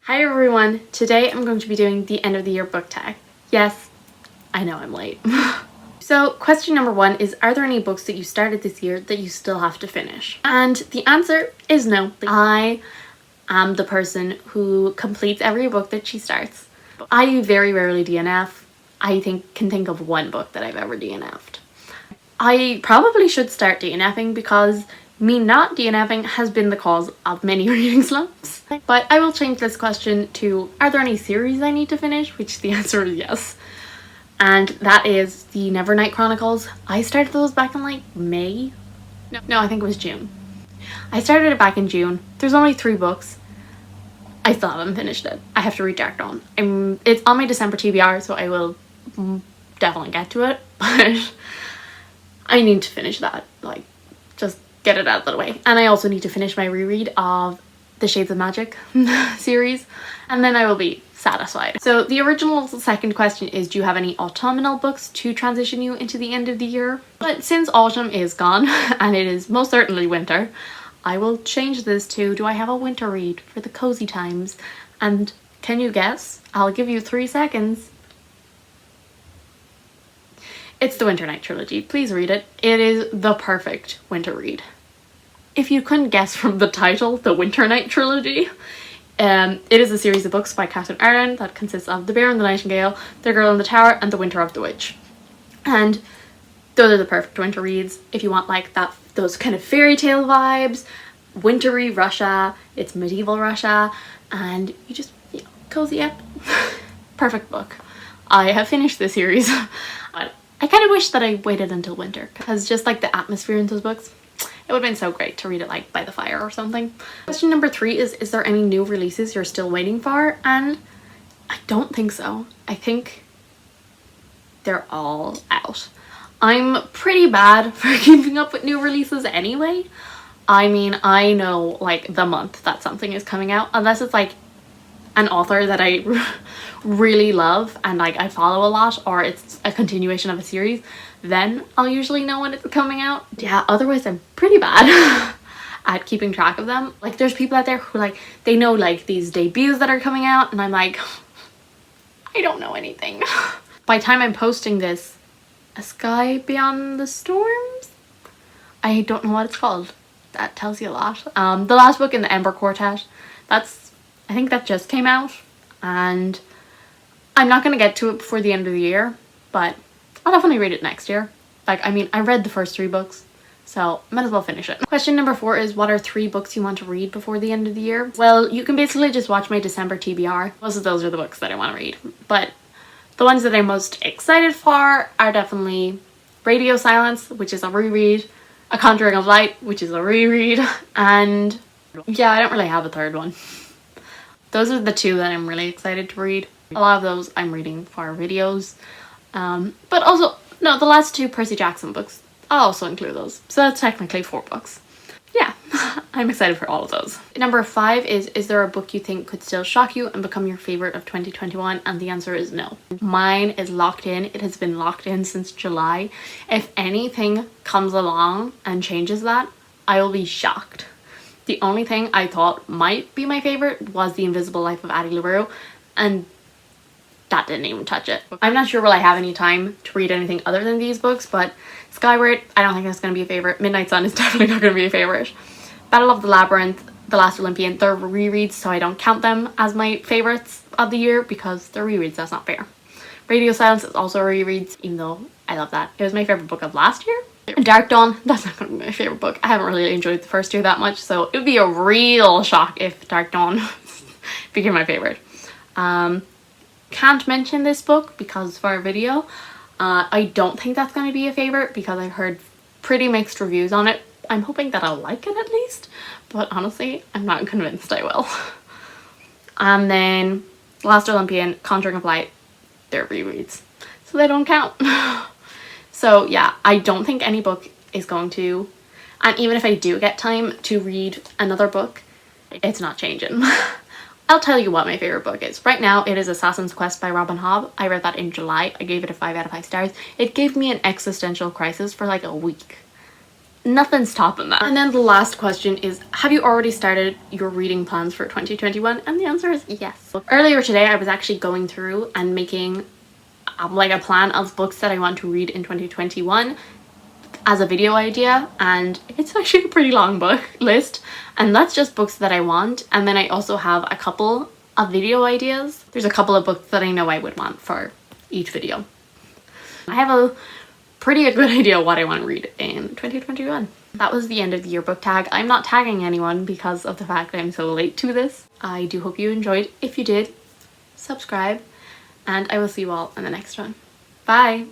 Hi everyone! Today I'm going to be doing the end of the year book tag. Yes, I know I'm late. So question number 1 is, are there any books that you started this year that you still have to finish? And the answer is no. I am the person who completes every book that she starts. I very rarely DNF. I can think of one book that I've ever DNF'd. I probably should start DNFing because me not DNFing has been the cause of many reading slumps. But I will change this question to, are there any series I need to finish? Which the answer is yes. And that is the Nevernight Chronicles. I started those back in like May? No, I think it was June. I started it back in June. There's only 3 books. I still haven't finished it. I have to read Dark Dawn. It's on my December TBR, so I will definitely get to it. But I need to finish that. Like, just get it out of the way. And I also need to finish my reread of the Shades of Magic series, and then I will be satisfied. So the original second question is, do you have any autumnal books to transition you into the end of the year? But since autumn is gone and it is most certainly winter, I will change this to, do I have a winter read for the cozy times? And can you guess? I'll give you 3 seconds. It's the Winternight trilogy. Please read it. It is the perfect winter read. If you couldn't guess from the title, the Winternight trilogy, it is a series of books by Catherine Ireland that consists of The Bear and the Nightingale, The Girl in the Tower, and The Winter of the Witch. And those are the perfect winter reads if you want like those kind of fairy tale vibes, wintry Russia, it's medieval Russia, and you just, cozy up. Perfect book. I have finished this series. I kind of wish that I waited until winter, because just like the atmosphere in those books, it would have been so great to read it like by the fire or something. Question number 3 is there any new releases you're still waiting for? And I don't think so. I think they're all out. I'm pretty bad for keeping up with new releases anyway. I mean, I know like the month that something is coming out, unless it's like an author that I really love and like I follow a lot, or it's a continuation of a series, then I'll usually know when it's coming out. Yeah, otherwise I'm pretty bad at keeping track of them. Like there's people out there who like, they know like these debuts that are coming out, and I'm like, I don't know anything. By the time I'm posting this, A Sky Beyond the Storms? I don't know what it's called. That tells you a lot. The last book in the Ember Quartet, I think that just came out, and I'm not going to get to it before the end of the year, but I'll definitely read it next year. Like, I mean, I read the first 3 books, so might as well finish it. Question number 4 is, what are 3 books you want to read before the end of the year? Well, you can basically just watch my December TBR. Most of those are the books that I want to read, but the ones that I'm most excited for are definitely Radio Silence, which is a reread, A Conjuring of Light, which is a reread, and yeah, I don't really have a third one. Those are the 2 that I'm really excited to read. A lot of those I'm reading for videos. But also, no, the last 2 Percy Jackson books, I'll also include those. So that's technically 4 books. Yeah, I'm excited for all of those. Number 5 is there a book you think could still shock you and become your favorite of 2021? And the answer is no. Mine is locked in. It has been locked in since July. If anything comes along and changes that, I will be shocked. The only thing I thought might be my favorite was The Invisible Life of Addie LaRue, and that didn't even touch it. I'm not sure will I have any time to read anything other than these books, but Skyward, I don't think that's going to be a favorite. Midnight Sun is definitely not going to be a favorite. Battle of the Labyrinth, The Last Olympian, they're rereads, so I don't count them as my favorites of the year because they're rereads. That's not fair. Radio Silence is also rereads, even though I love that. It was my favorite book of last year. Dark Dawn, that's not going to be my favorite book. I haven't really enjoyed the first 2 that much, so it would be a real shock if Dark Dawn became my favorite. Can't mention this book because for a video. I don't think that's going to be a favorite because I've heard pretty mixed reviews on it. I'm hoping that I'll like it at least, but honestly, I'm not convinced I will. And then Last Olympian, Conjuring of Light, they're rereads, so they don't count. So yeah, I don't think any book is going to, and even if I do get time to read another book, it's not changing. I'll tell you what my favorite book is. Right now, it is Assassin's Quest by Robin Hobb. I read that in July. I gave it a 5 out of 5 stars. It gave me an existential crisis for like a week. nothing's topping that. And then the last question is, have you already started your reading plans for 2021? And the answer is yes. Earlier today, I was actually going through and making like a plan of books that I want to read in 2021 as a video idea, and it's actually a pretty long book list, and that's just books that I want. And then I also have a couple of video ideas. There's a couple of books that I know I would want for each video. I have a pretty good idea what I want to read in 2021. That was the end of the yearbook tag. I'm not tagging anyone because of the fact I'm so late to this. I do hope you enjoyed. If you did, subscribe, and I will see you all in the next one. Bye!